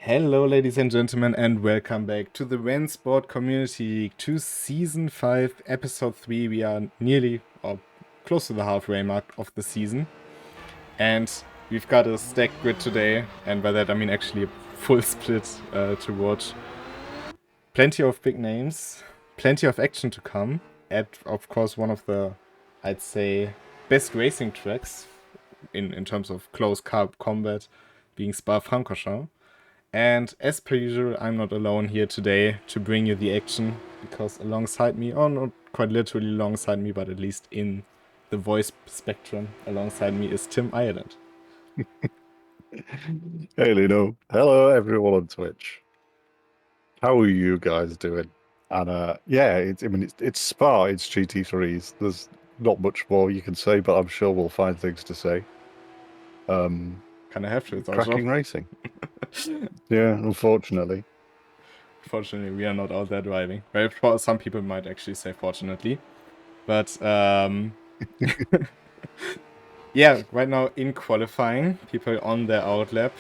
Hello, ladies and gentlemen, and welcome back to the RENNSPORT Community League 2 Season 5, Episode 3. We are nearly, or close to the halfway mark of the season. And we've got a stacked grid today, and by that I mean actually a full split to watch. Plenty of big names, plenty of action to come, at, of course, one of the, I'd say, best racing tracks in terms of close combat, being Spa-Francorchamps. And as per usual, I'm not alone here today to bring you the action, because alongside me, or not quite literally alongside me, but at least in the voice spectrum, alongside me is Tim Ireland. Hey Lino. Hello everyone on Twitch. How are you guys doing? And yeah, it's Spa, it's GT3s. There's not much more you can say, but I'm sure we'll find things to say. Kind of have to, it's our Cracking job. racing. Yeah, unfortunately. Fortunately, we are not out there driving. Well, some people might actually say fortunately. But, yeah, right now in qualifying, people on their outlap.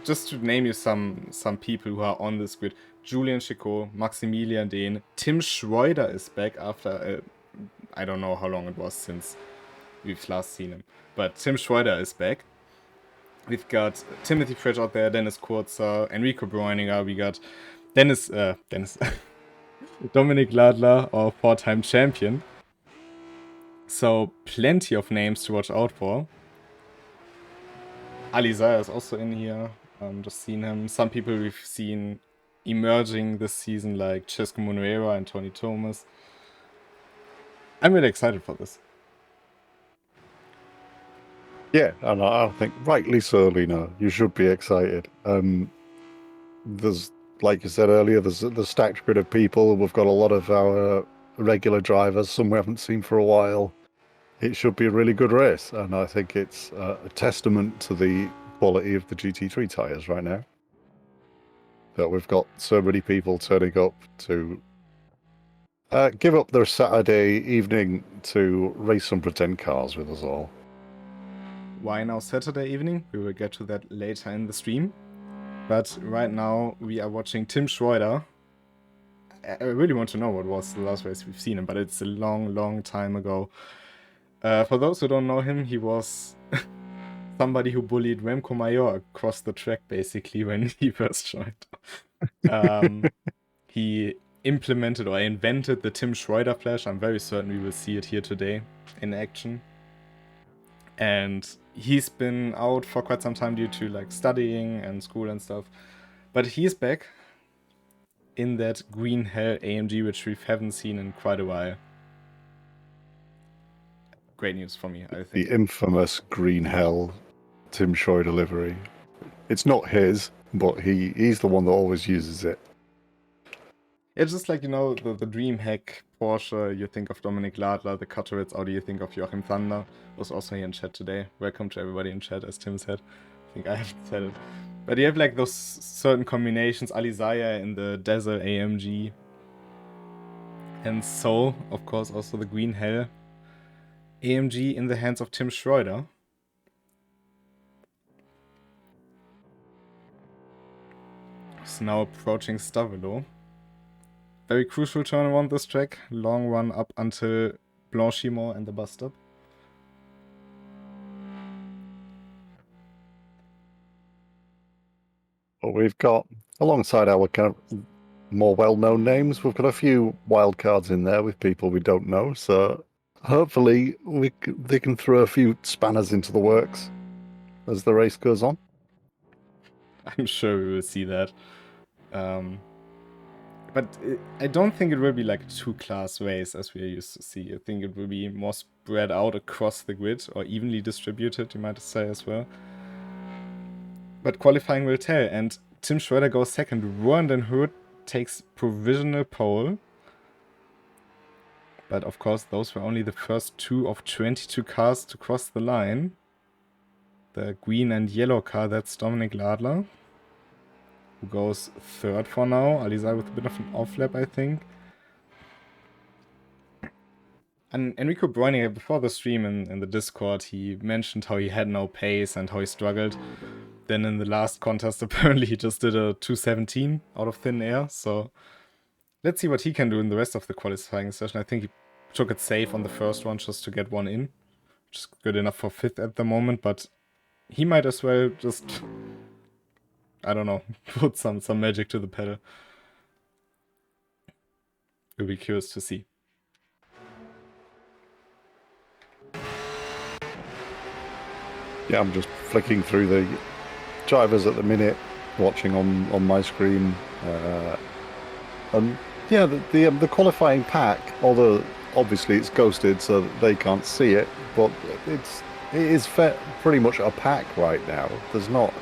Just to name you some people who are on this grid. Julian Chicot, Maximilian Dehn, Tim Schroeder is back after, I don't know how long it was since we've last seen him. But Tim Schroeder is back. We've got Timothy Fridge out there, Dennis Kurzer, Enrico Bräuninger, we got Dennis Dominik Ladler, our 4-time champion. So plenty of names to watch out for. Alizar is also in here. Just seen him. Some people we've seen emerging this season, like Cesco Monuera and Tony Thomas. I'm really excited for this. Yeah, and I think rightly so, Lino. You should be excited. There's, like you said earlier, there's the stacked grid of people. We've got a lot of our regular drivers, some we haven't seen for a while. It should be a really good race, and I think it's a testament to the quality of the GT3 tyres right now. That we've got so many people turning up to give up their Saturday evening to race some pretend cars with us all. Why now Saturday evening? We will get to that later in the stream. But right now we are watching Tim Schroeder. I really want to know what was the last race we've seen him, but it's a long time ago. For those who don't know him, he was somebody who bullied Remco Major across the track, basically, when he first joined. He implemented or invented the Tim Schroeder flash. I'm very certain we will see it here today in action. And he's been out for quite some time due to like studying and school and stuff. But he's back in that green hell AMG, which we haven't seen in quite a while. Great news for me, I think. The infamous green hell Tim Schroeder livery. It's not his, but he's the one that always uses it. It's just like, you know, the dream hack Porsche, you think of Dominik Ladler, the Cutteritz Audi, you think of Joachim Thunder. Was also here in chat today. Welcome to everybody in chat, as Tim said. I think I haven't said it. But you have like those certain combinations, Alizaya in the Dazzle AMG. And so, of course, also the Green Hell AMG in the hands of Tim Schroeder. Who's now approaching Stavelo. Very crucial turn on this track. Long run up until Blanchimont and the bus stop. But we've got, alongside our kind of more well-known names, we've got a few wild cards in there with people we don't know. So hopefully they can throw a few spanners into the works as the race goes on. I'm sure we will see that. But I don't think it will be like a two-class race as we used to see. I think it will be more spread out across the grid, or evenly distributed, you might say as well. But qualifying will tell, and Tim Schroeder goes second. Rohan Den Hood takes provisional pole. But of course, those were only the first 2 of 22 cars to cross the line. The green and yellow car, that's Dominik Ladler, who goes third for now. Alizar with a bit of an off-lap, I think. And Enrico Bräuninger, before the stream in the Discord, he mentioned how he had no pace and how he struggled. then in the last contest, apparently he just did a 217 out of thin air. So let's see what he can do in the rest of the qualifying session. I think he took it safe on the first one just to get one in, which is good enough for 5th at the moment. But he might as well just, I don't know, put some magic to the pedal. We'll be curious to see. Yeah, I'm just flicking through the drivers at the minute, watching on my screen. And yeah, the qualifying pack, although obviously it's ghosted so that they can't see it, but it is pretty much a pack right now. There's not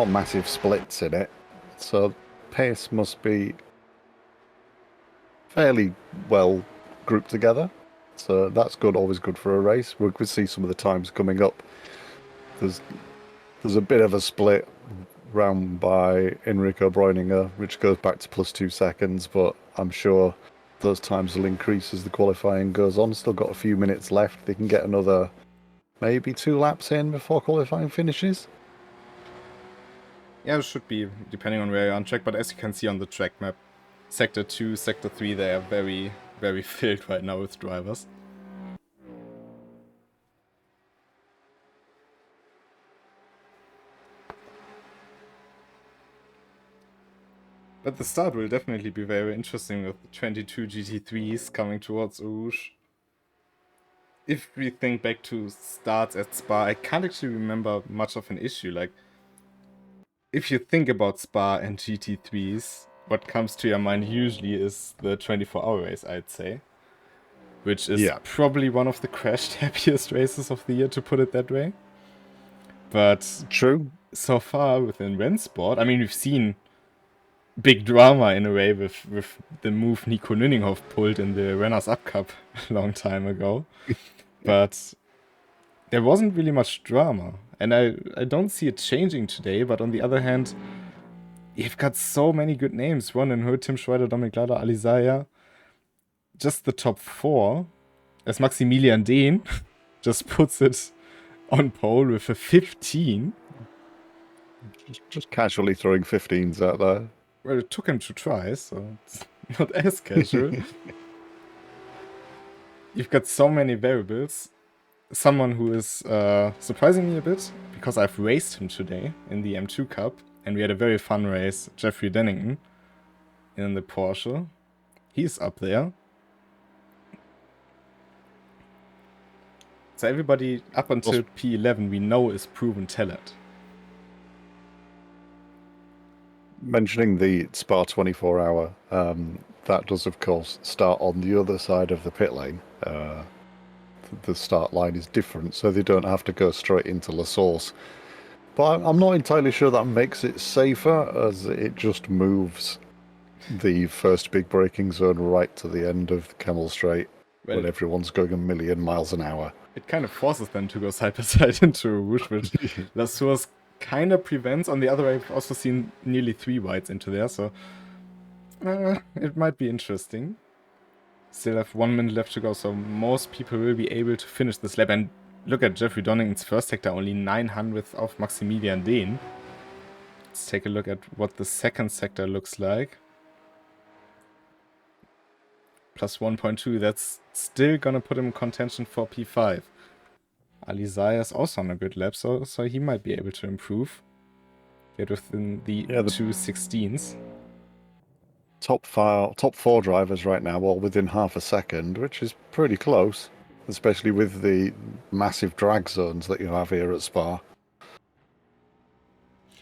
massive splits in it, so pace must be fairly well grouped together. So that's good, always good for a race. We could see some of the times coming up. There's a bit of a split round by Enrico Breuninger, which goes back to +2 seconds, but I'm sure those times will increase as the qualifying goes on. Still got a few minutes left. They can get another maybe 2 laps in before qualifying finishes. Yeah, it should be, depending on where you're on track, but as you can see on the track map, Sector 2, Sector 3, they are very, very filled right now with drivers. But the start will definitely be very interesting with the 22 GT3s coming towards Rouge. If we think back to starts at Spa, I can't actually remember much of an issue. Like, if you think about Spa and GT3s, what comes to your mind usually is the 24-hour race, I'd say. Which is probably one of the crashed happiest races of the year, to put it that way. But true. So far within RENNSPORT, I mean, we've seen big drama in a way with the move Nico Nünninghoff pulled in the Runners-Up Cup a long time ago. But there wasn't really much drama. And I don't see it changing today, but on the other hand, you've got so many good names. Ronan Hood, Tim Schroeder, Dominik Lada, Ali Zaya. Just the top 4, as Maximilian Dehn just puts it on pole with a 15. Just casually throwing 15s out there. Well, it took him 2 tries, so it's not as casual. You've got so many variables. Someone who is surprising me a bit, because I've raced him today in the M2 Cup, and we had a very fun race, Jeffrey Dennington, in the Porsche. He's up there. So everybody up until P11 we know is proven talent. Mentioning the Spa 24-hour, that does of course start on the other side of the pit lane. The start line is different, so they don't have to go straight into La Source. But I'm not entirely sure that makes it safer, as it just moves the first big braking zone right to the end of the Kemmel Straight, when everyone's going 1,000,000 miles an hour. It kind of forces them to go side by side into Rouge, which La Source kind of prevents. On the other way, I've also seen nearly 3 wides into there, so it might be interesting. Still have 1 minute left to go, so most people will be able to finish this lap. And look at Jeffrey Donnington's first sector, only 900th of Maximilian Dehn. Let's take a look at what the second sector looks like. Plus 1.2, that's still gonna put him in contention for P5. Ali Zaya is also on a good lap, so he might be able to improve. Get within the 2:16s. Top 4 drivers right now, all within half a second, which is pretty close, especially with the massive drag zones that you have here at Spa.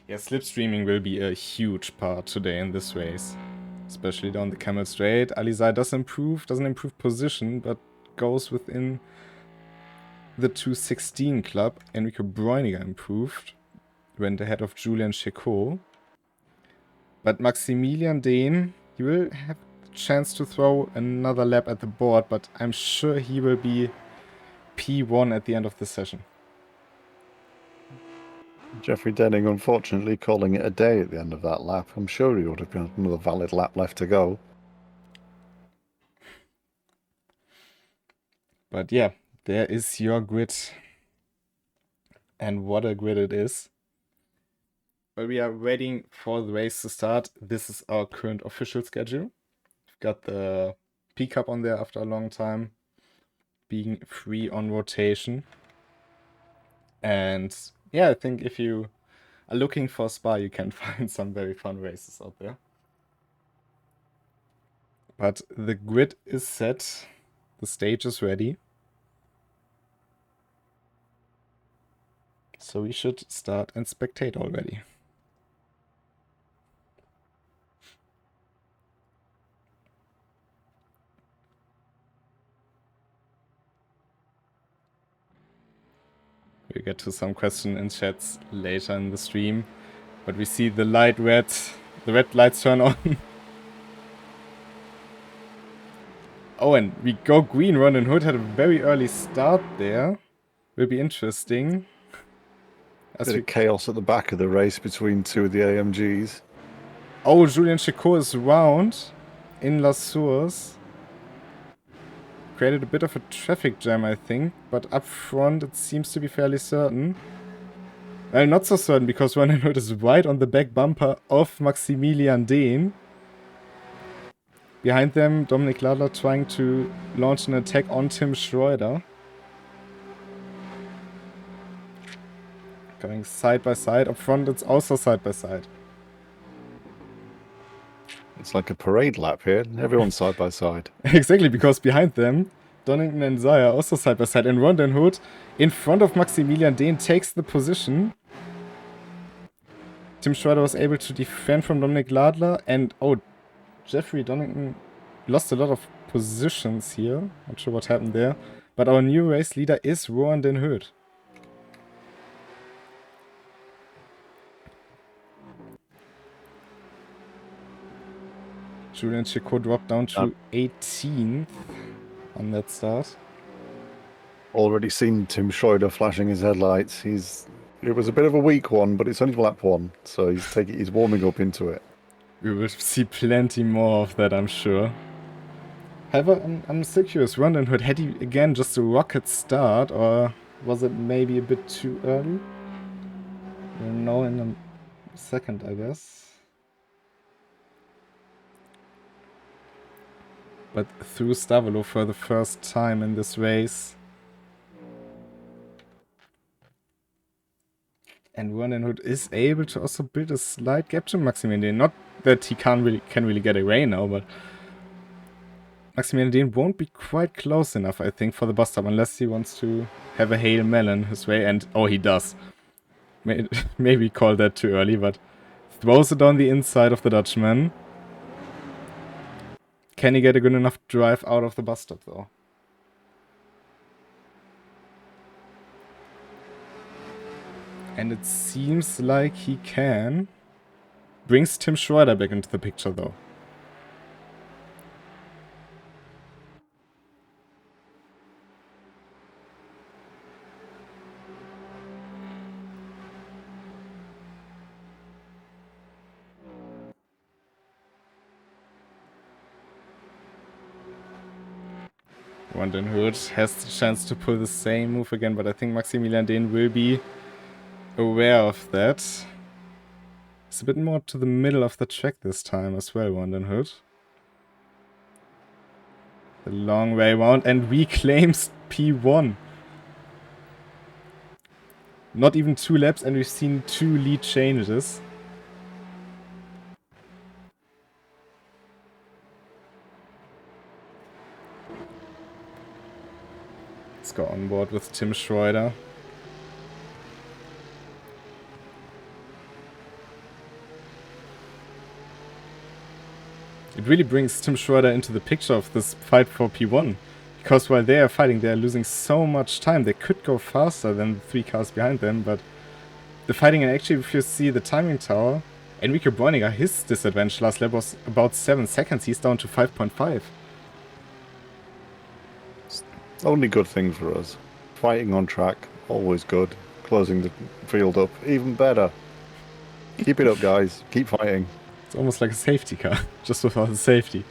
Yeah, slipstreaming will be a huge part today in this race, especially down the Kemmel Straight. Ali Zaya doesn't improve position, but goes within the 2:16 club. Enrico Breuninger improved, went ahead of Julian Checot. But Maximilian Dehn, he will have the chance to throw another lap at the board, but I'm sure he will be P1 at the end of the session. Jeffrey Denning, unfortunately, calling it a day at the end of that lap. I'm sure he would have got another valid lap left to go. But yeah, there is your grid. And what a grid it is. But we are waiting for the race to start. This is our current official schedule. We've got the P-Cup on there after a long time, being free on rotation. And yeah, I think if you are looking for Spa, you can find some very fun races out there. But the grid is set. The stage is ready. So we should start and spectate already. We'll get to some question in chats later in the stream. But we see the red lights turn on. Oh, and we go green. Ron and Hood had a very early start there. Will be interesting. Bit of chaos at the back of the race between two of the AMGs. Oh, Julien Chicot is round in La Source. Created a bit of a traffic jam, I think. But up front, it seems to be fairly certain. Well, not so certain, because Ron and Hood is right on the back bumper of Maximilian Dehn. Behind them, Dominic Ladler trying to launch an attack on Tim Schroeder. Going side by side. Up front, it's also side by side. It's like a parade lap here. Everyone's side by side. Exactly, because behind them, Donington and Zaya also side by side. And Ron Den Hood in front of Maximilian Dehn takes the position. Tim Schroeder was able to defend from Dominic Ladler. And, oh, Jeffrey Donington lost a lot of positions here. Not sure what happened there. But our new race leader is Rohan Den Hood. Julien Chicot dropped down to 18th on that start. Already seen Tim Schroeder flashing his headlights. It was a bit of a weak one, but it's only lap 1, so he's warming up into it. We will see plenty more of that, I'm sure. However, I'm still curious. Ron Den Hood, had he again just a rocket start, or was it maybe a bit too early? We'll know in a second, I guess. But through Stavolo for the first time in this race. And Ron Den Hood is able to also build a slight gap to Maximilian Dehn. Not that he can really get away now, but Maximilian Dehn won't be quite close enough, I think, for the bus stop, unless he wants to have a Hail Melon his way. And oh, he does. Maybe call that too early, but throws it on the inside of the Dutchman. Can he get a good enough drive out of the bus stop, though? And it seems like he can. Brings Tim Schroeder back into the picture, though. Ron Den Hood has the chance to pull the same move again, but I think Maximilian Dehn will be aware of that. It's a bit more to the middle of the track this time as well, Ron Den Hood. The long way around and reclaims P1. Not even 2 laps, and we've seen 2 lead changes. Let's go on board with Tim Schroeder. It really brings Tim Schroeder into the picture of this fight for P1. Because while they are fighting, they are losing so much time. They could go faster than the 3 cars behind them, but the fighting, and actually if you see the timing tower, Enrique Bräuninger, his disadvantage last lap was about 7 seconds. He's down to 5.5. Only good thing for us. Fighting on track, always good. Closing the field up, even better. Keep it up, guys. Keep fighting. It's almost like a safety car, just without the safety.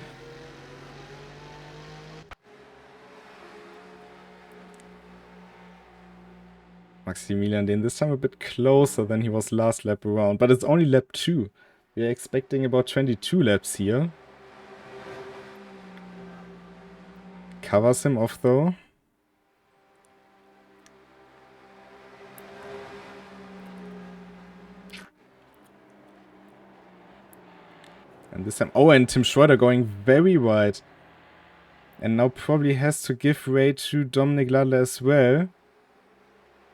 Maximilian Dehn this time a bit closer than he was last lap around, but it's only lap 2. We are expecting about 22 laps here. Covers him off though. And this time, oh, and Tim Schroeder going very wide. And now probably has to give way to Dominic Ladler as well.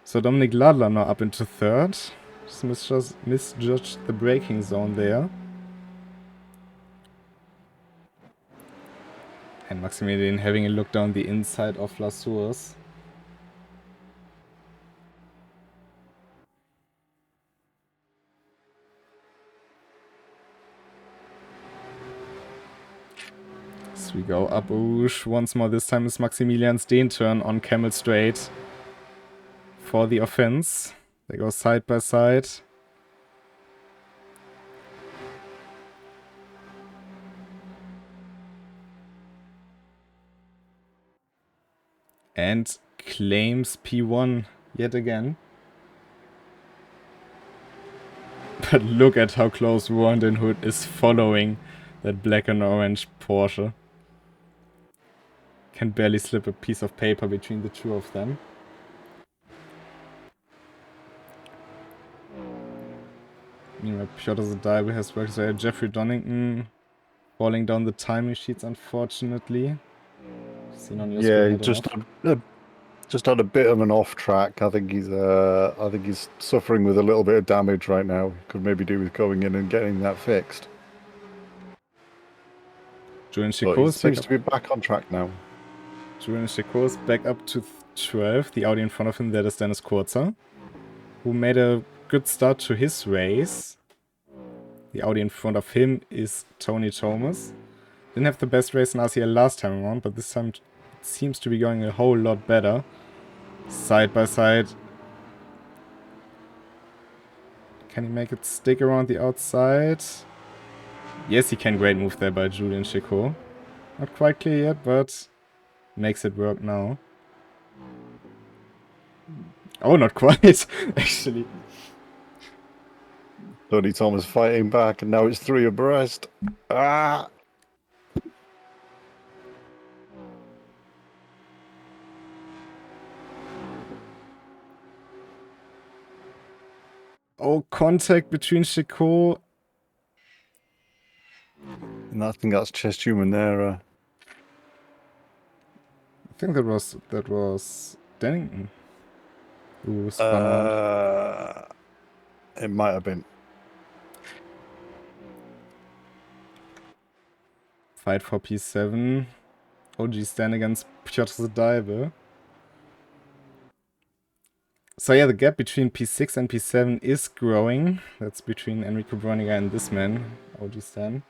So Dominic Ladler now up into third. Just misjudged the braking zone there. And Maximilian having a look down the inside of Lasurs. As we go up Rouge once more. This time is Maximilian's Dehn turn on Camel Straight for the offense. They go side by side. And claims P1 yet again. But look at how close Rowan den Hood is following that black and orange Porsche. Can barely slip a piece of paper between the two of them. Meanwhile, Piotr Zadaibe has worked there. Jeffrey Donington falling down the timing sheets, unfortunately. Seen on your Yeah, screen, he just had a bit of an off track. I think he's suffering with a little bit of damage right now. Could maybe do with going in and getting that fixed. Julian But he Chicot seems to be back on track now. Julian Chicot is back up to 12. The Audi in front of him, that is Dennis Kurzer, who made a good start to his race. The Audi in front of him is Tony Thomas. Didn't have the best race in RCL last time around, but this time it seems to be going a whole lot better. Side by side. Can he make it stick around the outside? Yes, he can. Great move there by Julian Chicot. Not quite clear yet, but makes it work now. Oh, not quite, actually. Tony Thomas fighting back, and now it's 3 abreast. Ah! Oh, contact between Chicot. And I think that's chest human there. I think that was Dennington who spun out. It might have been. Fight for P7. OG stand against Piotr Zadaibe. So yeah, the gap between P6 and P7 is growing. That's between Enrico Broniger and this man, OG Stan.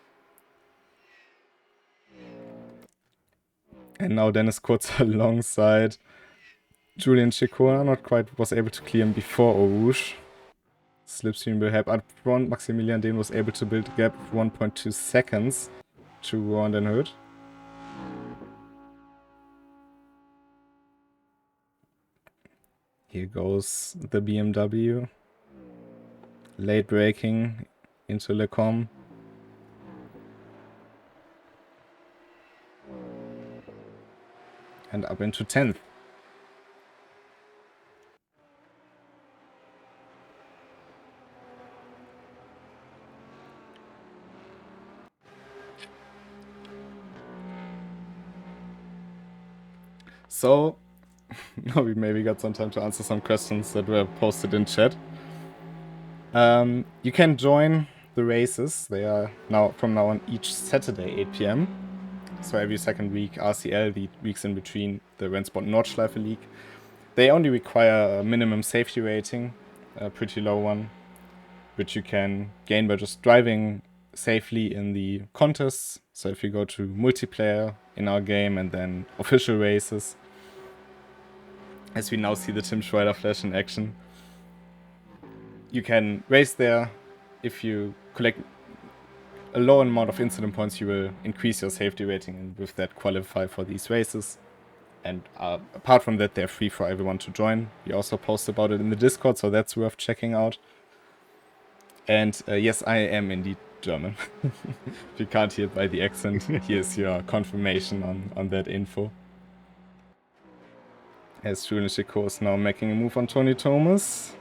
And now Dennis Kurzer alongside Julian Chicot. Not quite was able to clear him before Eau Rouge. Slipstream will help up front. Maximilian Dehn was able to build a gap of 1.2 seconds to Rowan den Hood. Here goes the BMW. Late braking into Le Com. And up into 10th. So, now we maybe got some time to answer some questions that were posted in chat. You can join the races. They are now from now on each Saturday 8 PM. So every second week, RCL, the weeks in between, the RENNSPORT Nordschleife League. They only require a minimum safety rating, a pretty low one, which you can gain by just driving safely in the contests. So if you go to multiplayer in our game and then official races, as we now see the Tim Schreider flash in action, you can race there. If you collect a low amount of incident points, you will increase your safety rating and with that qualify for these races. And apart from that, they're free for everyone to join. We also post about it in the Discord, so that's worth checking out. And yes, I am indeed German. If you can't hear it by the accent, here's your confirmation on that info. As Julian Chico is now making a move on Tony Thomas.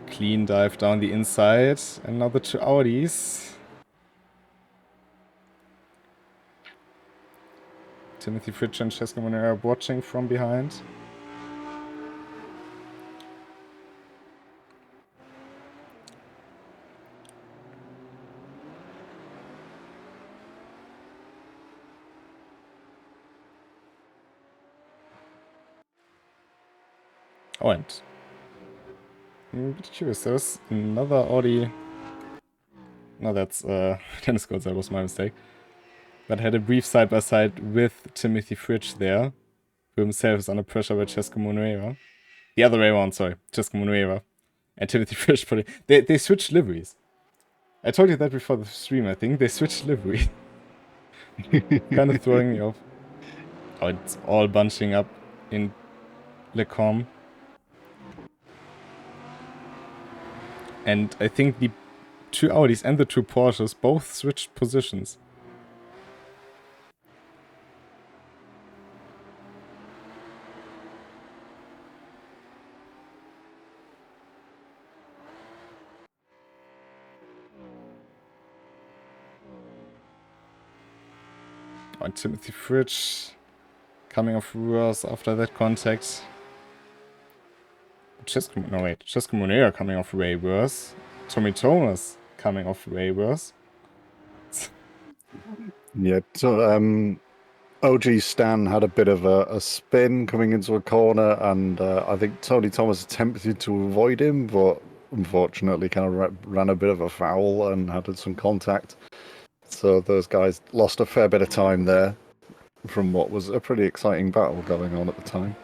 Clean dive down the inside. And now the two Audis. Timothy Fritsch and Cesco Monera watching from behind. Oh, and I'm a bit curious. There's another Audi. No, that's tennis courts. That was my mistake. But had a brief side-by-side with Timothy Fritsch there, who himself is under pressure by Cesco Monera. The other way around, sorry. Cesco Monera and Timothy Fritsch. They switched liveries. I told you that before the stream, I think. They switched livery. Kind of throwing me off. Oh, it's all bunching up in Lecom. And I think the two Audis and the two Porsches both switched positions. Oh, and Timothy Fritsch coming off reverse after that contact. Cesco Monera coming off way worse. Tommy Thomas coming off way worse. Yeah, so OG Stan had a bit of a spin coming into a corner, and I think Tony Thomas attempted to avoid him, but unfortunately kind of ran a bit of a foul and had some contact. So those guys lost a fair bit of time there from what was a pretty exciting battle going on at the time.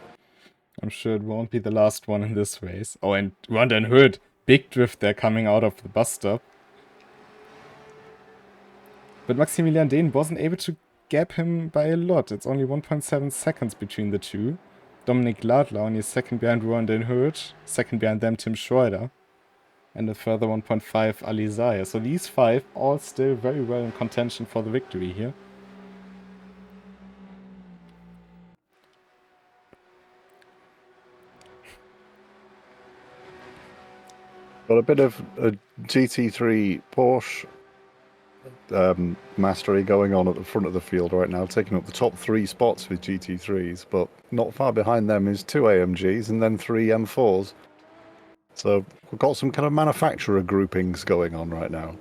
I'm sure it won't be the last one in this race. Oh, and Ronda and Hood. Big drift there coming out of the bus stop. But Maximilian Dehn wasn't able to gap him by a lot. It's only 1.7 seconds between the two. Dominic Ladler only second behind Ronda and Hood. Second behind them, Tim Schroeder. And a further 1.5 Ali Zaya. So these five all still very well in contention for the victory here. Got a bit of a GT3 Porsche mastery going on at the front of the field right now, taking up the top 3 spots with GT3s, but not far behind them is 2 AMGs and then 3 M4s. So we've got some kind of manufacturer groupings going on right now.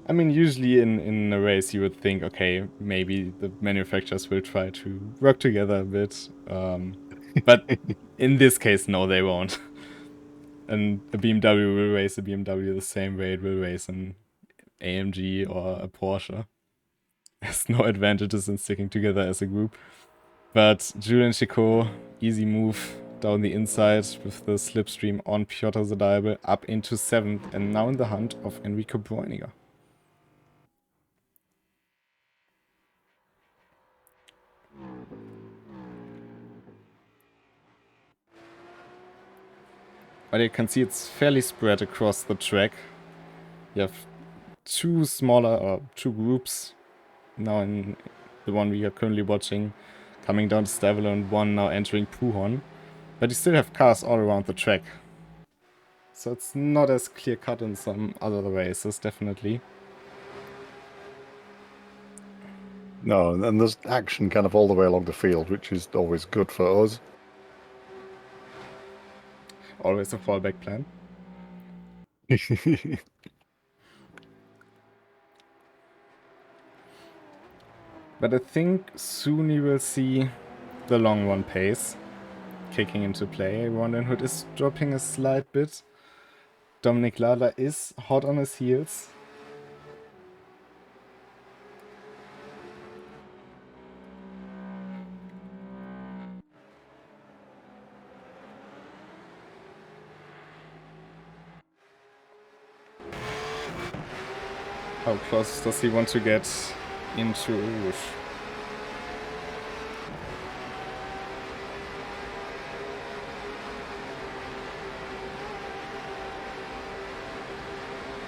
I mean, usually in a race you would think, okay, maybe the manufacturers will try to work together a bit. But in this case, no, they won't. And a BMW will race a BMW the same way it will race an AMG or a Porsche. There's no advantages in sticking together as a group. But Julian Chico, easy move down the inside with the slipstream on Piotr Zadaibe up into 7th and now in the hunt of Enrico Bräuniger. But you can see it's fairly spread across the track. You have two groups now in the one we are currently watching, coming down to Stavelo and one now entering Puhon. But you still have cars all around the track. So it's not as clear cut in some other races, definitely. No, and there's action kind of all the way along the field, which is always good for us. Always a fallback plan. But I think soon you will see the long run pace kicking into play. Ronda Hood is dropping a slight bit. Dominic Ladler is hot on his heels. How close does he want to get into Rouge?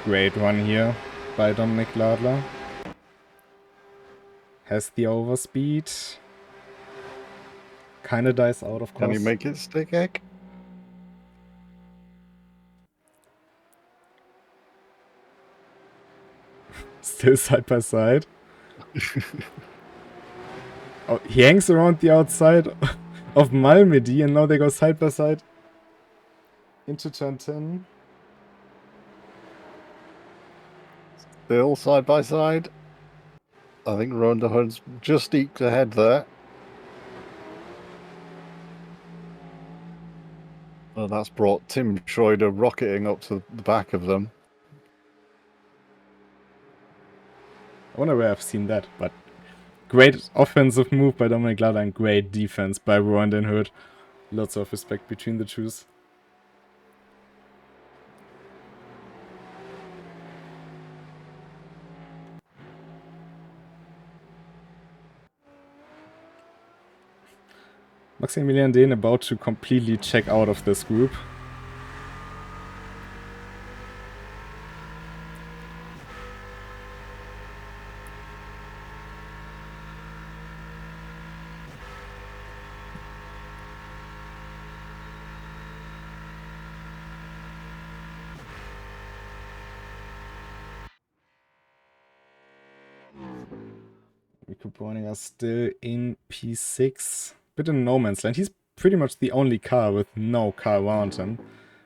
Great one here by Dominic Ladler. Has the overspeed. Kinda dies out, of course. Can he make it stick, Egg? Still side by side. Oh, he hangs around the outside of Malmedy, and now they go side by side into turn 10. Still side by side. I think Ronda Hunt's just eked ahead there. Well, that's brought Tim Schroeder rocketing up to the back of them. I wonder where I've seen that, but great offensive move by Dominic Ladler and great defense by Rondon Hood. Lots of respect between the two. Maximilian Dehn about to completely check out of this group. Rico Browning are still in P6. Bit in no man's land. He's pretty much the only car with no car around him.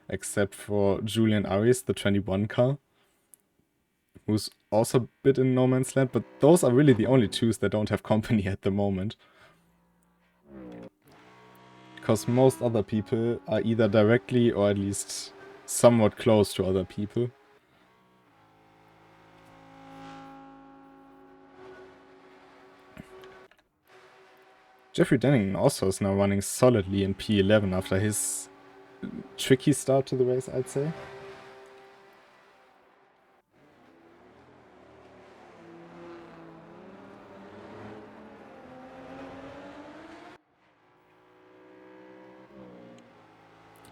Except for Julian Aries, the 21 car. Who's also a bit in no man's land. But those are really the only twos that don't have company at the moment. Because most other people are either directly or at least somewhat close to other people. Jeffrey Denning also is now running solidly in P11 after his tricky start to the race, I'd say.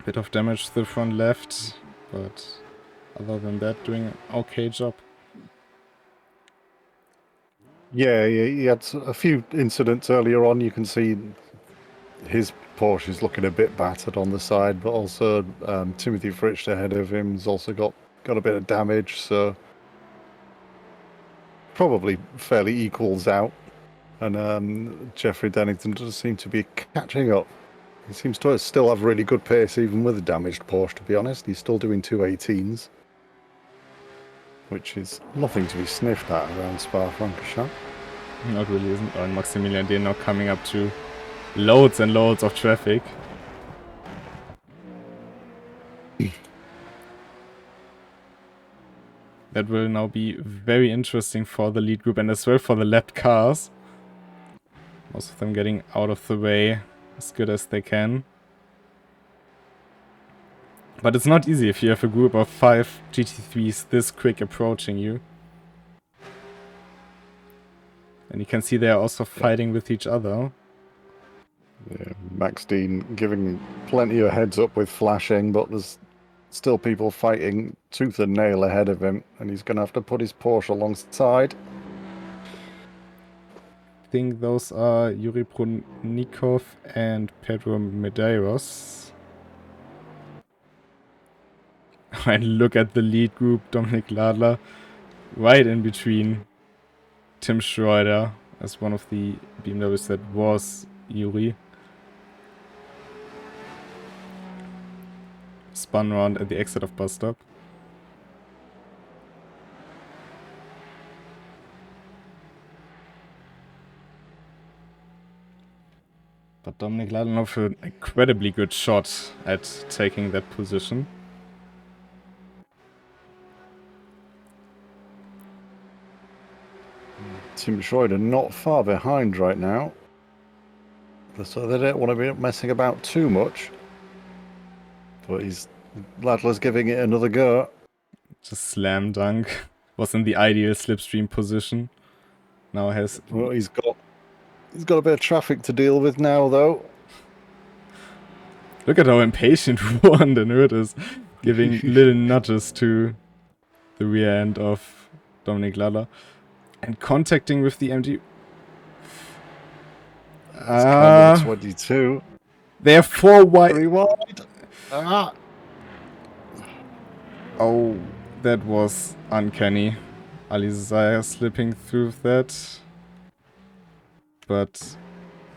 Bit of damage to the front left, but other than that, doing an okay job. Yeah, he had a few incidents earlier on. You can see his Porsche is looking a bit battered on the side, but also Timothy Fritsch ahead of him has also got a bit of damage, so probably fairly equals out. And Jeffrey Dennington does seem to be catching up. He seems to still have really good pace even with a damaged Porsche, to be honest. He's still doing 218s, which is nothing to be sniffed at around Spa-Francorchamps. Not really, isn't. And Maximilian Dehn now coming up to loads and loads of traffic. That will now be very interesting for the lead group and as well for the lapped cars. Most of them getting out of the way as good as they can. But it's not easy if you have a group of 5 GT3s this quick approaching you. And you can see they are also fighting with each other. Yeah, Max Dean giving plenty of heads up with flashing, but there's still people fighting tooth and nail ahead of him, and he's going to have to put his Porsche alongside. I think those are Yuri Brunikov and Pedro Medeiros. And look at the lead group, Dominic Ladler, right in between Tim Schroeder as one of the BMWs that was Yuri. Spun around at the exit of bus stop. But Dominic Ladler with an incredibly good shot at taking that position. Tim Schroeder not far behind right now, so they don't want to be messing about too much. But Ladler's giving it another go. Just slam dunk. Was in the ideal slipstream position. Now has. Well, he's got a bit of traffic to deal with now, though. Look at how impatient Van den Hood is, giving little nudges to the rear end of Dominic Ladler. And contacting with the MD. It's kind of 22. They're 4 wide. 3 wide. Ah. Oh, that was uncanny. Alizaya slipping through that. But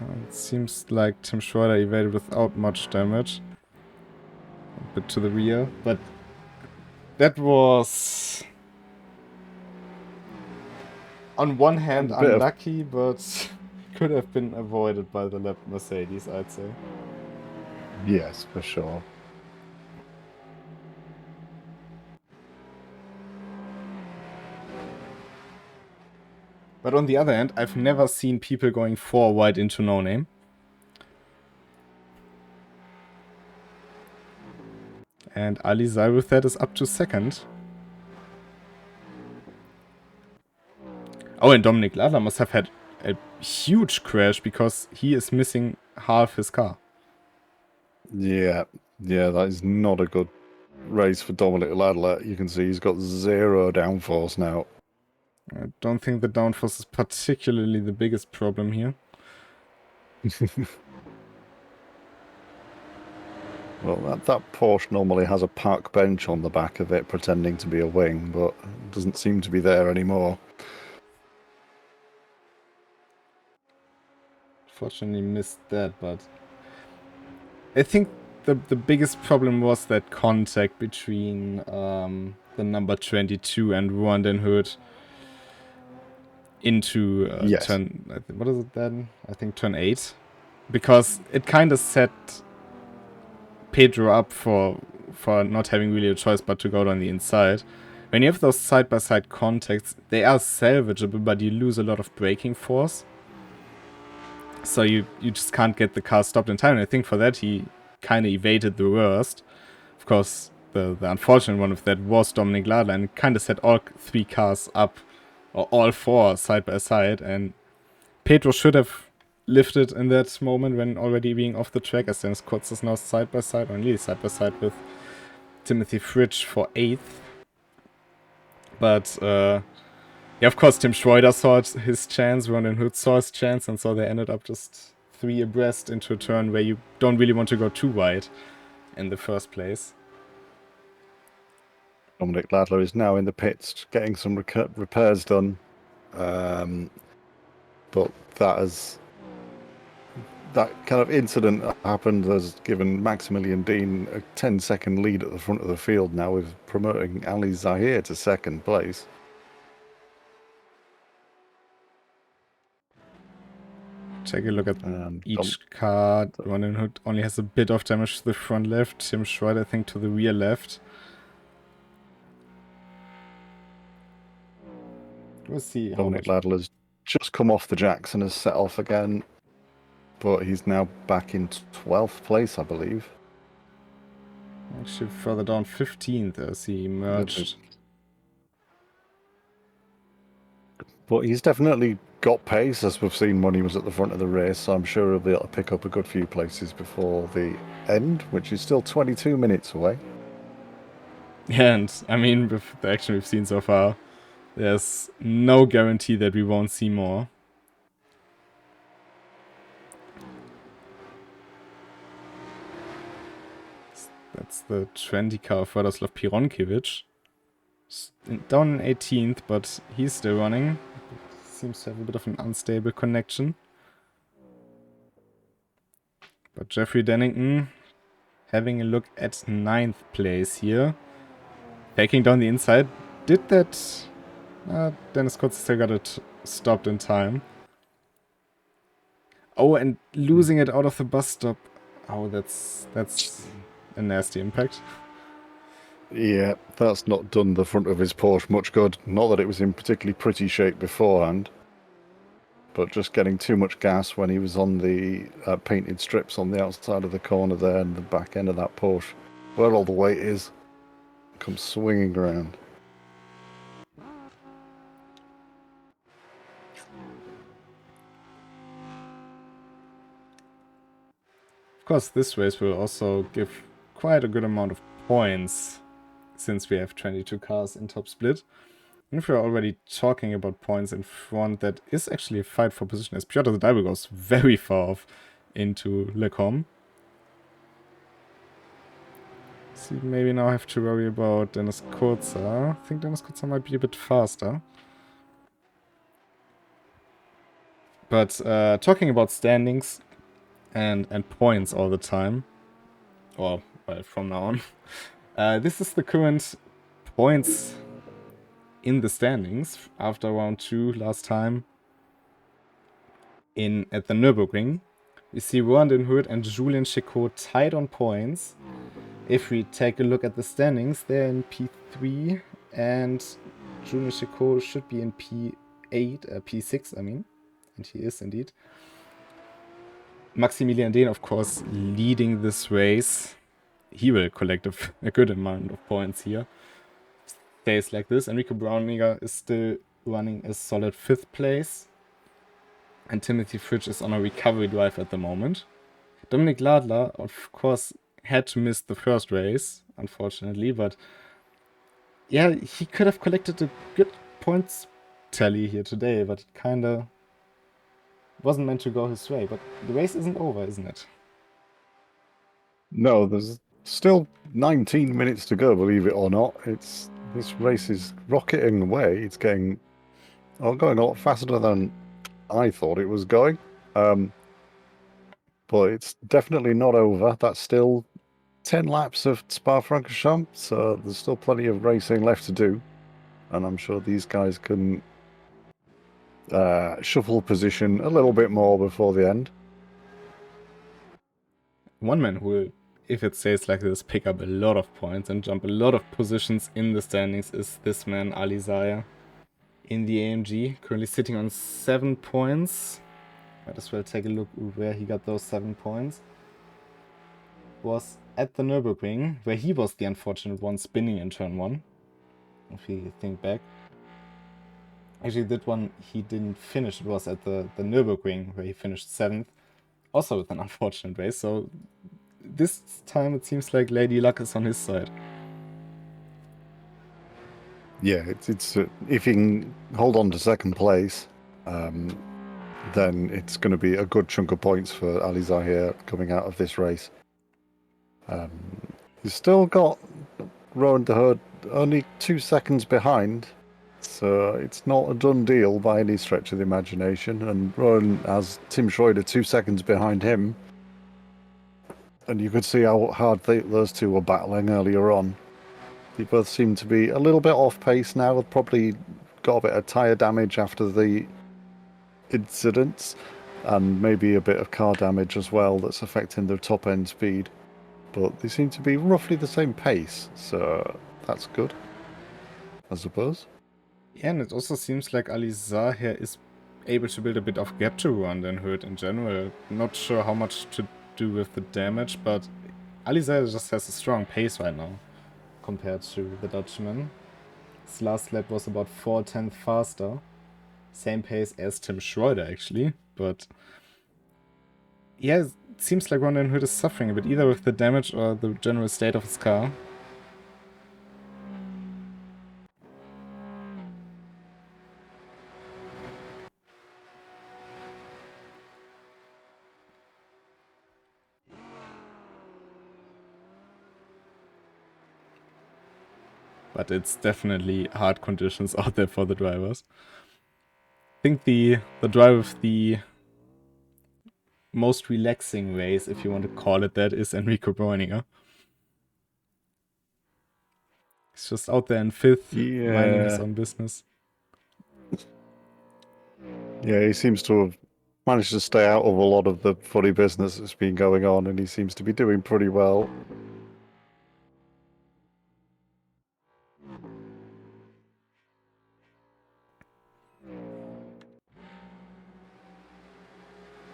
it seems like Tim Schroeder evaded without much damage. A bit to the rear. But that was... on one hand unlucky, but could have been avoided by the lap Mercedes, I'd say. Yes, for sure. But on the other hand, I've never seen people going 4 wide into no name. And Ali Zai with that is up to second. Oh, and Dominic Ladler must have had a huge crash because he is missing half his car. Yeah, that is not a good race for Dominic Ladler. You can see he's got 0 downforce now. I don't think the downforce is particularly the biggest problem here. Well, that Porsche normally has a park bench on the back of it pretending to be a wing, but it doesn't seem to be there anymore. Fortunately missed that, but I think the biggest problem was that contact between the number 22 and Ruan Den Hood into Yes. turn... what is it then? I think turn 8. Because it kind of set Pedro up for not having really a choice but to go down the inside. When you have those side-by-side contacts, they are salvageable, but you lose a lot of braking force. So you just can't get the car stopped in time. And I think for that he kind of evaded the worst. Of course, the unfortunate one of that was Dominic Ladler, and kind of set all 3 cars up, or all 4 side by side. And Pedro should have lifted in that moment when already being off the track, as Dennis Kurz is now side by side, or nearly side by side with Timothy Fridge for 8th. But yeah, of course, Tim Schroeder saw his chance, Ron and Hood saw his chance, and so they ended up just 3 abreast into a turn where you don't really want to go too wide in the first place. Dominic Ladler is now in the pits getting some repairs done. But that kind of incident that happened has given Maximilian Dean a 10-second lead at the front of the field now, with promoting Ali Zahir to second place. Take a look at each car. Ron Hood only has a bit of damage to the front left. Tim Schroeder, I think, to the rear left. We'll see how Dominic much. Ladler's just come off the jacks and has set off again, but he's now back in 12th place, I believe. Actually, further down 15th as he emerged. But he's definitely got pace, as we've seen when he was at the front of the race, so I'm sure he'll be able to pick up a good few places before the end, which is still 22 minutes away. Yeah, and I mean, with the action we've seen so far, there's no guarantee that we won't see more. That's the 20 car of Radoslav Pironkiewicz. Down in 18th, but he's still running. Seems to have a bit of an unstable connection. But Jeffrey Dennington having a look at 9th place here. Taking down the inside. Did that... Dennis Kurz still got it stopped in time. Oh, and losing it out of the bus stop. Oh, that's a nasty impact. Yeah, that's not done the front of his Porsche much good. Not that it was in particularly pretty shape beforehand, but just getting too much gas when he was on the painted strips on the outside of the corner there, and the back end of that Porsche, where all the weight is, comes swinging around. Of course, this race will also give quite a good amount of points, since we have 22 cars in top split. And if we're already talking about points in front, that is actually a fight for position, as Piotr the Diver goes very far off into Lecom. So maybe now I have to worry about Dennis Kurzer. I think Dennis Kurzer might be a bit faster. But talking about standings and points all the time, or well, from now on, this is the current points in the standings after round 2 last time at the Nürburgring. We see Rohan Den Hurt and Julien Chicot tied on points. If we take a look at the standings, they're in P3 and Julien Chicot should be in P8, P6 I mean, and he is indeed. Maximilian Dehn, of course, leading this race. He will collect a good amount of points here. Stays like this. Enrico Brauniger is still running a solid 5th place. And Timothy Fridge is on a recovery drive at the moment. Dominik Ladler, of course, had to miss the first race, unfortunately. But yeah, he could have collected a good points tally here today. But it kinda wasn't meant to go his way. But the race isn't over, isn't it? No, there's still 19 minutes to go, believe it or not. This race is rocketing away. It's going a lot faster than I thought it was going. But it's definitely not over. That's still 10 laps of Spa-Francorchamps, so there's still plenty of racing left to do. And I'm sure these guys can shuffle position a little bit more before the end. One man who will, if it stays like this, pick up a lot of points and jump a lot of positions in the standings is this man, Ali Zaya, in the AMG, currently sitting on 7 points. Might as well take a look where he got those 7 points. Was at the Nürburgring, where he was the unfortunate one spinning in turn 1, if you think back. Actually, that one he didn't finish. It was at the Nürburgring, where he finished 7th. Also with an unfortunate race, so this time it seems like Lady Luck is on his side. Yeah, it's if you can hold on to 2nd place, then it's going to be a good chunk of points for Ali Zahir coming out of this race. He's still got Rohan De Herd only 2 seconds behind, so it's not a done deal by any stretch of the imagination. And Rohan has Tim Schroeder 2 seconds behind him, and you could see how hard those two were battling earlier on. They both seem to be a little bit off pace now. They've probably got a bit of tyre damage after the incidents, and maybe a bit of car damage as well that's affecting their top end speed. But they seem to be roughly the same pace, so that's good, I suppose. Yeah, and it also seems like Ali Zahir is able to build a bit of gap to Rohan Den Hurt in general. Not sure how much to do with the damage, but Ali Zahir just has a strong pace right now compared to the Dutchman. His last lap was about 4/10 faster. Same pace as Tim Schroeder, actually, but yeah, it seems like Rohan Den Hurt is suffering a bit, either with the damage or the general state of his car. But it's definitely hard conditions out there for the drivers. I think the drive with the most relaxing race, if you want to call it that, is Enrico Brauniger. He's just out there in 5th, minding his own business. Yeah, he seems to have managed to stay out of a lot of the funny business that's been going on, and he seems to be doing pretty well.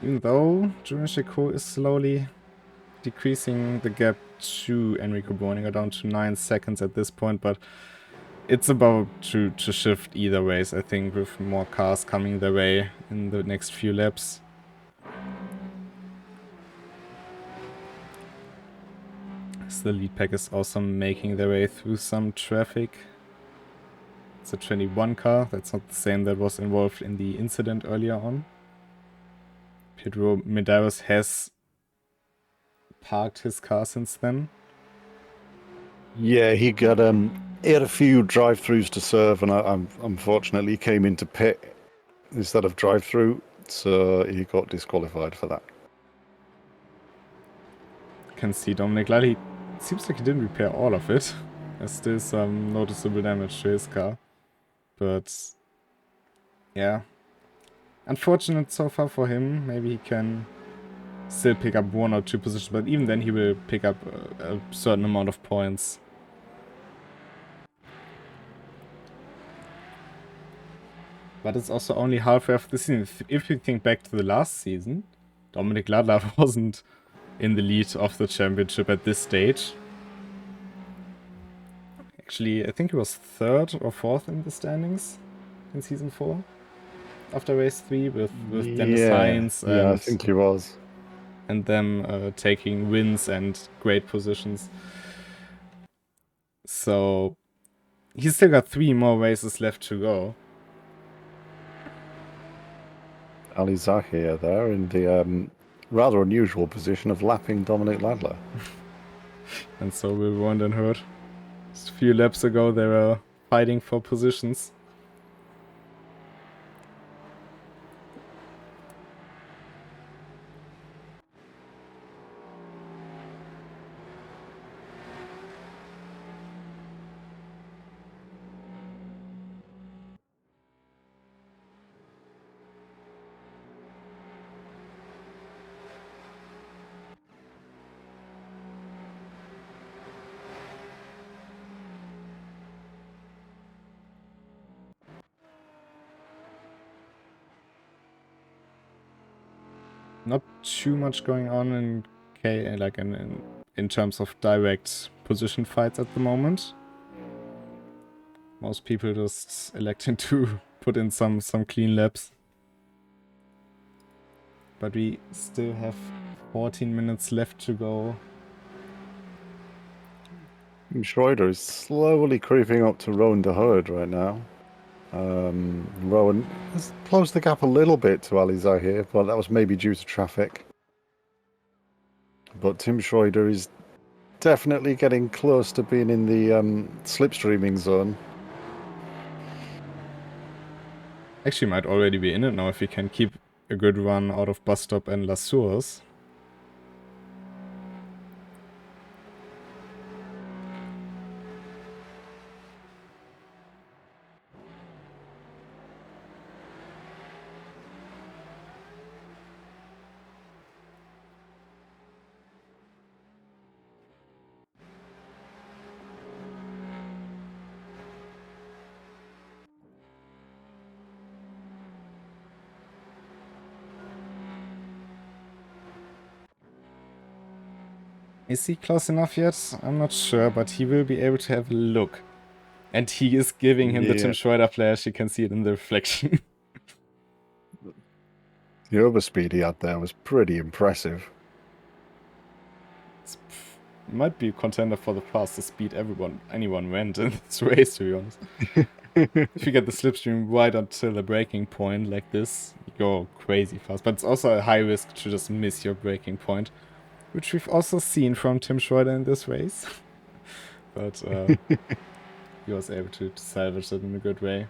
Even though Julien Chicot is slowly decreasing the gap to Enrico Brauniger down to 9 seconds at this point, but it's about to shift either ways, I think, with more cars coming their way in the next few laps. The lead pack is also making their way through some traffic. It's a 21 car. That's not the same that was involved in the incident earlier on. Pedro Medeiros has parked his car since then. Yeah, he had a few drive-throughs to serve, and unfortunately he came into pit instead of drive-through, so he got disqualified for that. Can see Dominic Lally. Seems like he didn't repair all of it. There's still some noticeable damage to his car. But yeah, unfortunate so far for him. Maybe he can still pick up 1 or 2 positions, but even then he will pick up a certain amount of points. But it's also only halfway of the season. If you think back to the last season, Dominic Ladler wasn't in the lead of the championship at this stage. Actually, I think he was 3rd or 4th in the standings in season 4 after race 3 with Dennis Hines. Yeah, I think he was. And them taking wins and great positions. So he's still got 3 more races left to go. Ali Zahir there in the rather unusual position of lapping Dominic Ladler. And so will Ron and Hurt. Just a few laps ago they were fighting for positions. Not too much going on in terms of direct position fights at the moment. Most people just electing to put in some clean laps. But we still have 14 minutes left to go. Schroeder is slowly creeping up to Rowan de Herd right now. Rowan has closed the gap a little bit to Ali Zahir, but that was maybe due to traffic. But Tim Schroeder is definitely getting close to being in the slipstreaming zone. Actually might already be in it now if we can keep a good run out of Bus Stop and Las Suas. Is he close enough yet? I'm not sure, but he will be able to have a look. And he is giving him the Tim Schroeder flash, you can see it in the reflection. The overspeed he had there was pretty impressive. Might be a contender for the fastest speed anyone went in this race, to be honest. If you get the slipstream right until the braking point like this, you go crazy fast. But it's also a high risk to just miss your braking point, which we've also seen from Tim Schroeder in this race. But he was able to salvage it in a good way.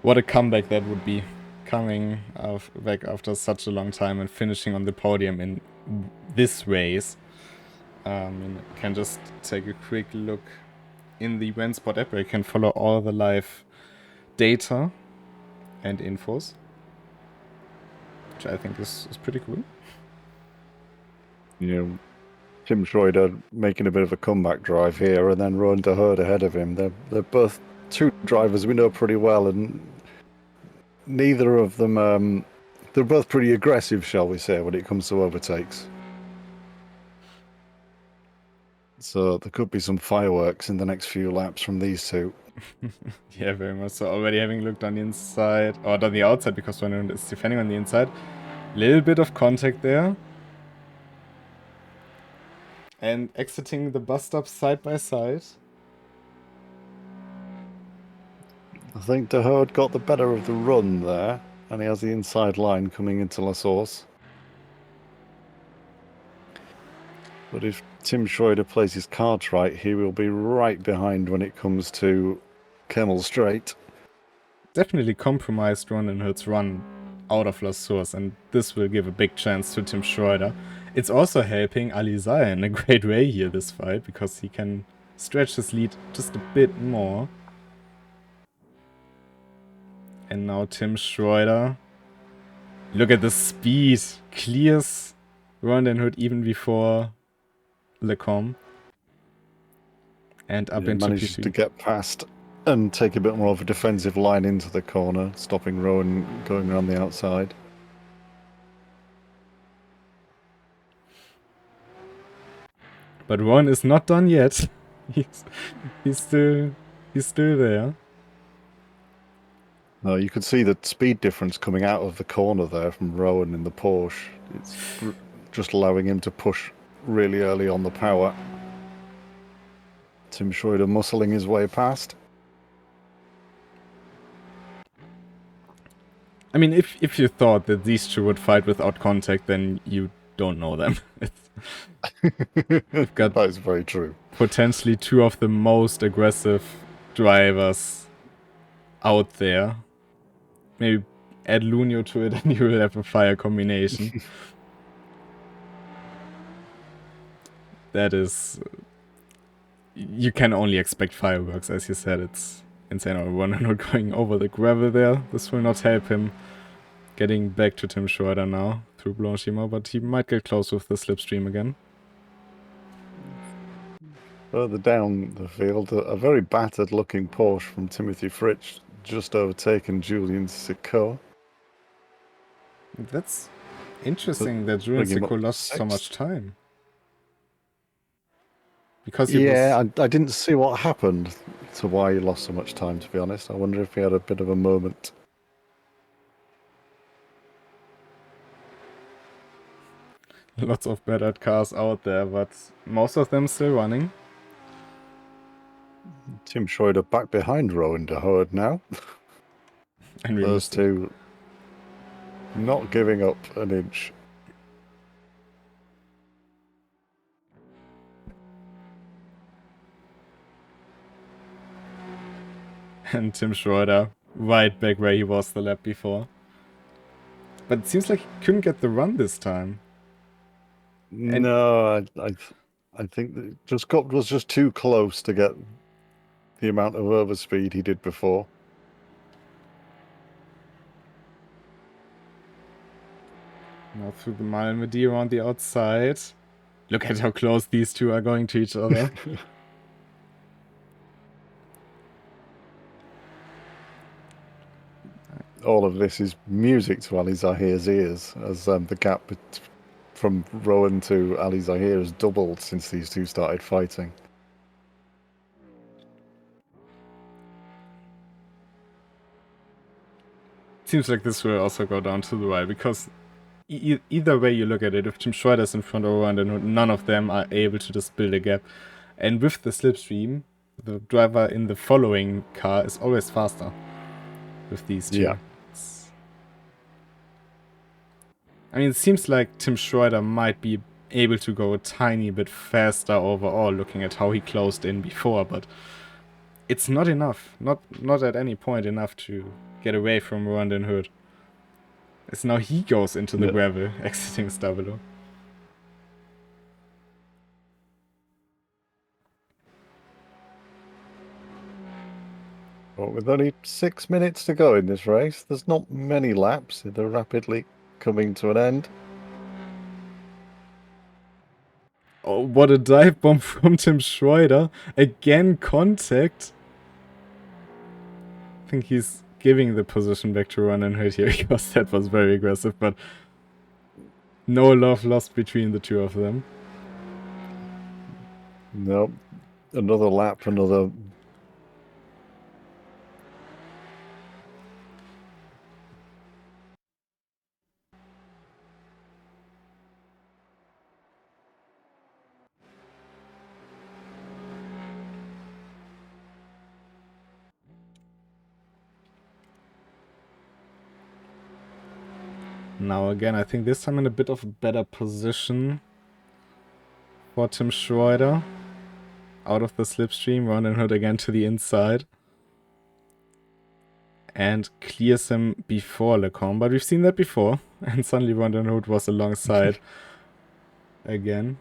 What a comeback that would be, coming back after such a long time and finishing on the podium in this race. You can just take a quick look in the RENNSPORT app where you can follow all the live data and infos, which I think is pretty cool. You know, Tim Schroeder making a bit of a comeback drive here, and then Rowan de Herd ahead of him. They're both 2 drivers we know pretty well, and neither of them, they're both pretty aggressive, shall we say, when it comes to overtakes. So there could be some fireworks in the next few laps from these two. Yeah, very much so. Already having looked on the inside, or on the outside, because one is defending on the inside. Little bit of contact there. And exiting the bus stop side by side. I think De Horde got the better of the run there, and he has the inside line coming into La Source. But if Tim Schroeder plays his cards right, he will be right behind when it comes to Kemmel Straight. Definitely compromised Ron and Hood's run out of La Source, and this will give a big chance to Tim Schroeder. It's also helping Alizai in a great way here, this fight, because he can stretch his lead just a bit more. And now Tim Schroeder. Look at the speed. Clears Ron and Hood even before Lecom. And up into manages P3. to get past and take a bit more of a defensive line into the corner, stopping Rowan going around the outside. But Ron is not done yet. he's still there. You could see the speed difference coming out of the corner there from Rowan in the Porsche. It's just allowing him to push really early on the power. Tim Schroeder muscling his way past. I mean, if you thought that these two would fight without contact, then you don't know them. We've got that is very true. Potentially two of the most aggressive drivers out there. Maybe add Lunio to it and you will have a fire combination. That is... You can only expect fireworks, as you said. It's insane. One not going over the gravel there. This will not help him getting back to Tim Schroeder now through Blanchimont, but he might get close with the slipstream again. Further down the field, a very battered looking Porsche from Timothy Fritsch just overtaken Julian Sicot. That's interesting that Julian Sicot lost so much time. Because I didn't see what happened to why he lost so much time, to be honest. I wonder if he had a bit of a moment. Lots of battered cars out there, but most of them still running. Tim Schroeder back behind Rowan De Horde now. And those two not giving up an inch. And Tim Schroeder right back where he was the lap before. But it seems like he couldn't get the run this time. No, I think that Scott was just too close to get the amount of overspeed he did before. Now through the Malmedy around the outside. Look at how close these two are going to each other. All of this is music to Ali Zahir's ears, as the gap from Rowan to Ali Zahir has doubled since these two started fighting. Seems like this will also go down to the wire, because either way you look at it, if Tim Schroeder's in front of Rowan, then none of them are able to just build a gap. And with the slipstream, the driver in the following car is always faster with these two. Yeah. I mean, it seems like Tim Schroeder might be able to go a tiny bit faster overall, looking at how he closed in before, but it's not enough. Not at any point enough to get away from Rowan Den Hood. As now he goes into the gravel, exiting Stabilo. Well, with only 6 minutes to go in this race, there's not many laps. They're rapidly coming to an end. Oh, what a dive bomb from Tim Schroeder. Again, contact. I think he's giving the position back to Ron and Hood here, because that was very aggressive, but no love lost between the two of them. Nope. Another lap, another... Now again, I think this time in a bit of a better position for Tim Schroeder. Out of the slipstream, Ronan Hood again to the inside. And clears him before Lecombe. But we've seen that before. And suddenly Ronan Hood was alongside again.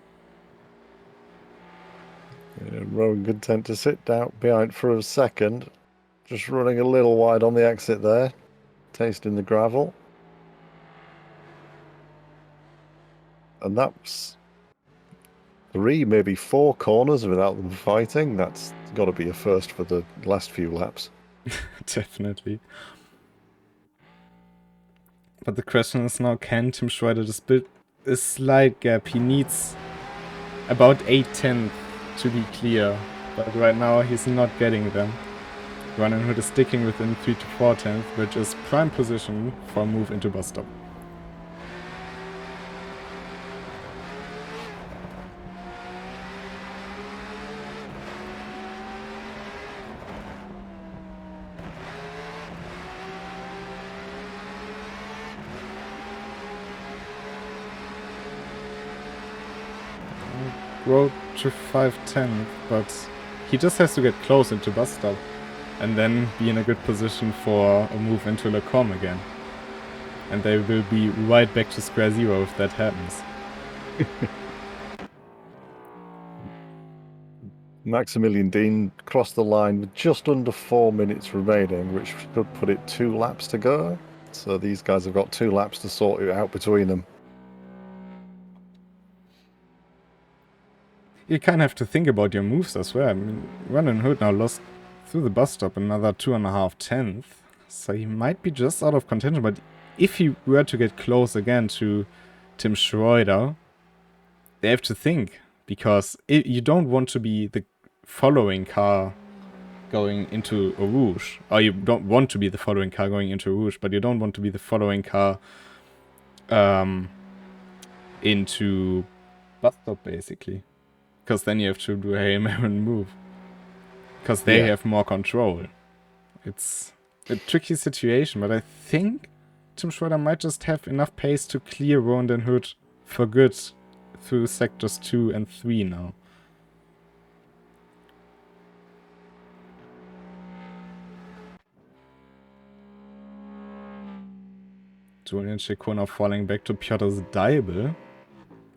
Yeah, Rowan could tend to sit down behind for a second. Just running a little wide on the exit there. Tasting the gravel. And that's 3, maybe 4 corners without them fighting. That's got to be a first for the last few laps. Definitely. But the question is now, can Tim Schroeder just build a slight gap? He needs about 8/10 to be clear. But right now he's not getting them. Ronan Hood is sticking within 3 to 4/10, which is prime position for a move into bus stop. Road to 5/10, but he just has to get close into bus stop and then be in a good position for a move into Lecombe again. And they will be right back to square zero if that happens. Maximilian Dean crossed the line with just under 4 minutes remaining, which should put it 2 laps to go. So these guys have got 2 laps to sort it out between them. You kind of have to think about your moves as well. I mean, Ronan Hood now lost through the bus stop another 2.5/10, so he might be just out of contention. But if he were to get close again to Tim Schroeder, they have to think, because you don't want to be the following car going into a Rouge, or you don't want to be the following car going into a Rouge, but you don't want to be the following car into bus stop, basically. Because then you have to do a Hail Mary move. Because they have more control. It's a tricky situation, but I think Tim Schroeder might just have enough pace to clear Ronan Hood for good through sectors 2 and 3 now. Julian Chicot now falling back to Piotr Deibel.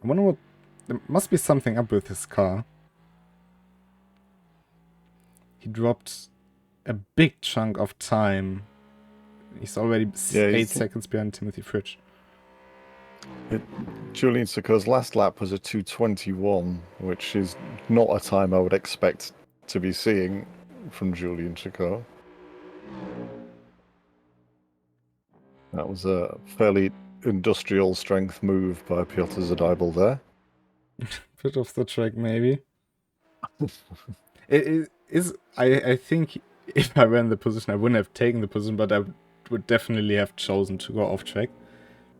I wonder what... There must be something up with his car. He dropped a big chunk of time. He's already 8 seconds behind Timothy Fritsch. Julian Chicot's last lap was a 2:21, which is not a time I would expect to be seeing from Julian Chicot. That was a fairly industrial strength move by Piotr Deibel there. Bit of the track, maybe. I think if I were in the position, I wouldn't have taken the position, but I would definitely have chosen to go off track.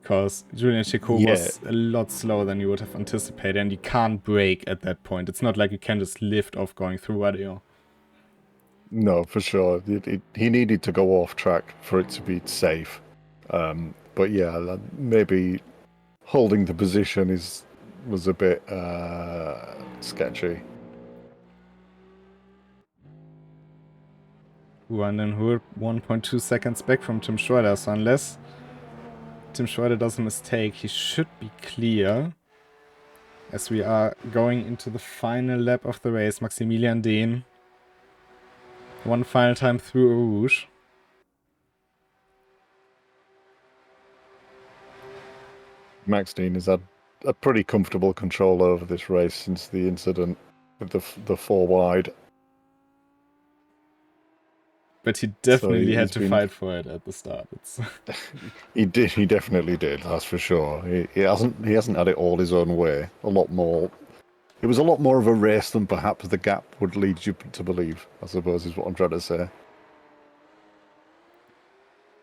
Because Julian Chicot was a lot slower than you would have anticipated, and you can't brake at that point. It's not like you can just lift off going through radio. No, for sure. He needed to go off track for it to be safe. But yeah, maybe holding the position was a bit sketchy. Ronan Hood 1.2 seconds back from Tim Schroeder, so unless Tim Schroeder does a mistake, he should be clear. As we are going into the final lap of the race, Maximilian Dehn. One final time through a Rouge. Max Dean has had a pretty comfortable control over this race since the incident with the 4 wide. But he definitely had to fight for it at the start. He definitely did, that's for sure. He hasn't had it all his own way. A lot more It was a lot more of a race than perhaps the gap would lead you to believe, I suppose, is what I'm trying to say.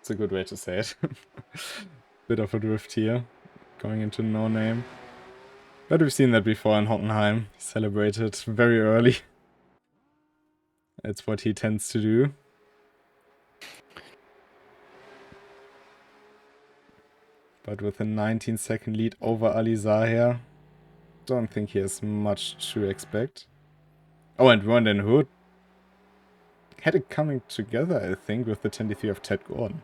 It's a good way to say it. Bit of a drift here, going into no name. But we've seen that before in Hockenheim. He celebrated very early. That's what he tends to do. But with a 19-second lead over Ali Zahir, don't think he has much to expect. Oh, and Rondon Hood had it coming together, I think, with the 23 of Ted Gordon.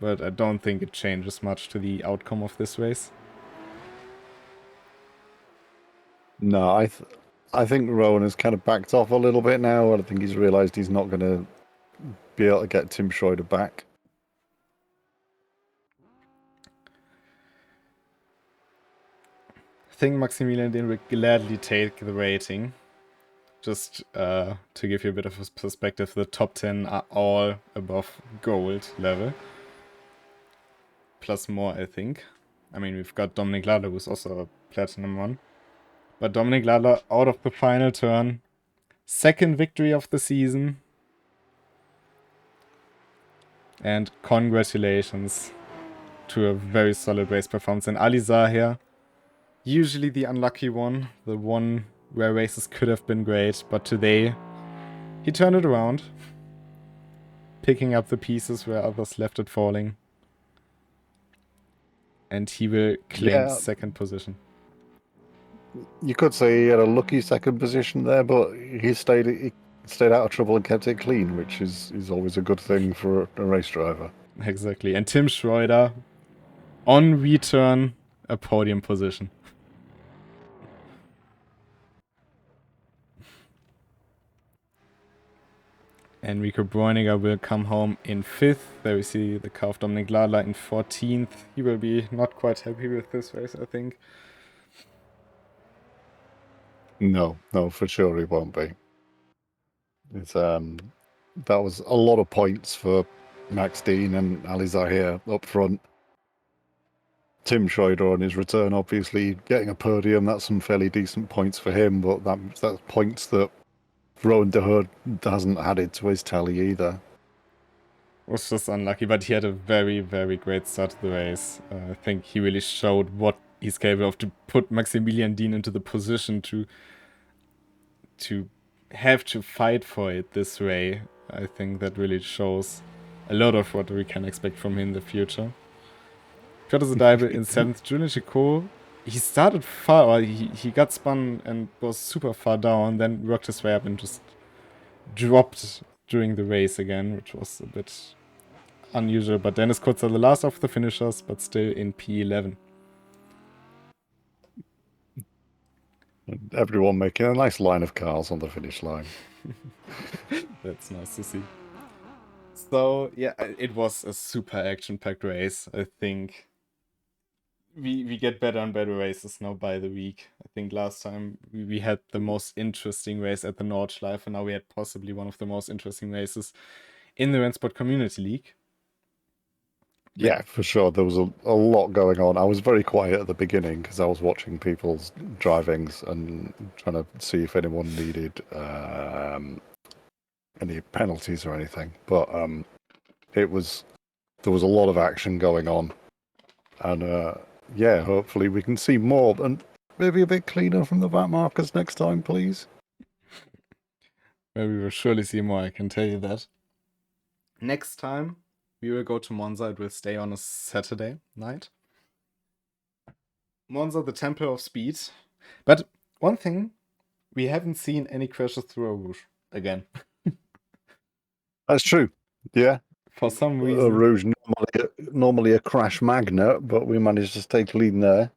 But I don't think it changes much to the outcome of this race. No, I think Rowan has kind of backed off a little bit now. I think he's realised he's not going to be able to get Tim Schroeder back. I think Maximilian Dehn would gladly take the rating. Just to give you a bit of a perspective, the top 10 are all above gold level. Plus more, I think. I mean, we've got Dominik Ladler, who's also a platinum one. But Dominik Ladler out of the final turn. Second victory of the season. And congratulations to a very solid race performance. And Ali Zahir, usually the unlucky one. The one where races could have been great. But today, he turned it around. Picking up the pieces where others left it falling. And he will claim second position. You could say he had a lucky second position there, but he stayed out of trouble and kept it clean, which is always a good thing for a race driver. Exactly. And Tim Schroeder, on return, a podium position. Enrico Bräuniger will come home in 5th. There we see the car of Dominik Ladler in 14th. He will be not quite happy with this race, I think. No, for sure he won't be. It's that was a lot of points for Max Dean and Ali Zahir up front. Tim Schroeder on his return, obviously getting a podium, that's some fairly decent points for him, but that's points that Rowan de Hood hasn't added to his tally either. Was just unlucky, but he had a very, very great start to the race. I think he really showed what he's capable of to put Maximilian Dean into the position to have to fight for it this way. I think that really shows a lot of what we can expect from him in the future. Piotr Zadaibe in 7th. Julian Chicot, he started far, or he got spun and was super far down, then worked his way up and just dropped during the race again, which was a bit unusual. But Dennis Kutzer, the last of the finishers, but still in P11. Everyone making a nice line of cars on the finish line. That's nice to see. So, yeah, it was a super action-packed race. I think we get better and better races now by the week. I think last time we had the most interesting race at the Nordschleife, and now we had possibly one of the most interesting races in the RENNSPORT Community League. Yeah, for sure. There was a lot going on. I was very quiet at the beginning because I was watching people's drivings and trying to see if anyone needed any penalties or anything. But there was a lot of action going on, and yeah, hopefully we can see more and maybe a bit cleaner from the back markers next time, please. Well, we will surely see more, I can tell you that. Next time, we will go to Monza. It will stay on a Saturday night. Monza, the Temple of Speed. But one thing, we haven't seen any crashes through a Rouge again. That's true. Yeah. For some reason. A Rouge normally a crash magnet, but we managed to stay clean there.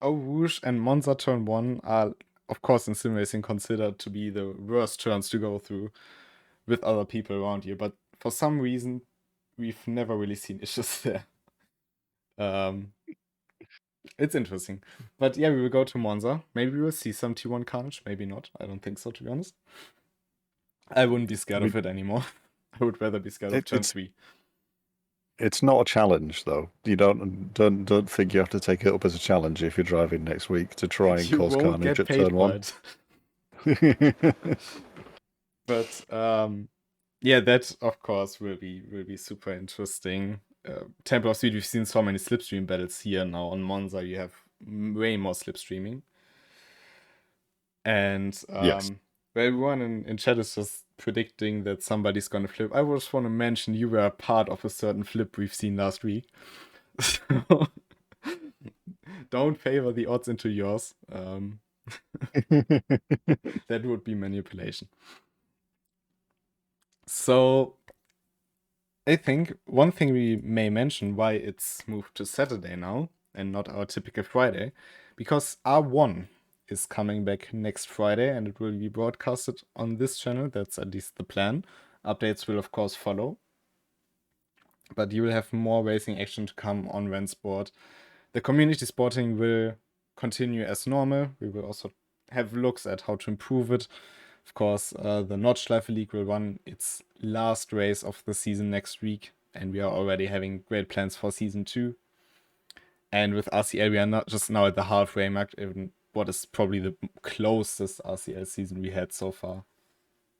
Eau Rouge and Monza Turn 1 are, of course, in sim racing considered to be the worst turns to go through with other people around you. But for some reason, we've never really seen issues there. It's interesting. But yeah, we will go to Monza. Maybe we will see some T1 carnage. Maybe not. I don't think so, to be honest. I wouldn't be scared of it anymore. I would rather be scared of Turn 3. It's not a challenge, though. You don't think you have to take it up as a challenge if you're driving next week to try and You cause won't carnage get at paid turn for one. it. But yeah, that of course will be super interesting. Temple of Speed, we've seen so many slipstream battles here now on Monza. You have way more slipstreaming. And Yes. well, everyone in chat is just predicting that somebody's gonna flip. I just want to mention you were a part of a certain flip we've seen last week. So don't favor the odds into yours. That would be manipulation. So I think one thing we may mention why it's moved to Saturday now and not our typical Friday, because R1 is coming back next Friday and it will be broadcasted on this channel. That's at least the plan. Updates will of course follow, but you will have more racing action to come on RENNSPORT. The community sporting will continue as normal. We will also have looks at how to improve it. Of course, the Notchlife League will run its last race of the season next week, and we are already having great plans for season 2. And with RCL, we are not just now at the halfway mark, even what is probably the closest RCL season we had so far.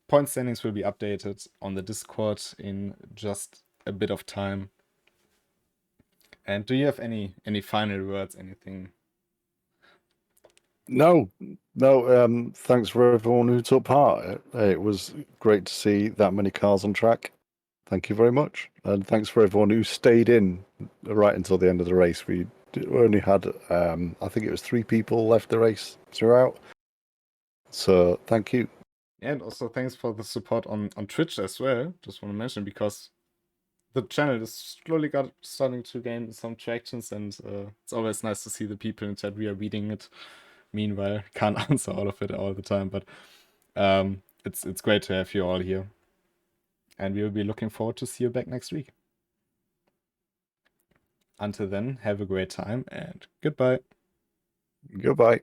Point standings will be updated on the Discord in just a bit of time. And do you have any final words, anything? No. Thanks for everyone who took part. It was great to see that many cars on track. Thank you very much. And thanks for everyone who stayed in right until the end of the race. We only had, I think it was 3 people left the race throughout. So thank you. And also thanks for the support on Twitch as well. Just want to mention, because the channel is slowly starting to gain some tractions, and it's always nice to see the people in chat. We are reading it. Meanwhile, can't answer all of it all the time, but it's great to have you all here. And we will be looking forward to see you back next week. Until then, have a great time and goodbye. Goodbye.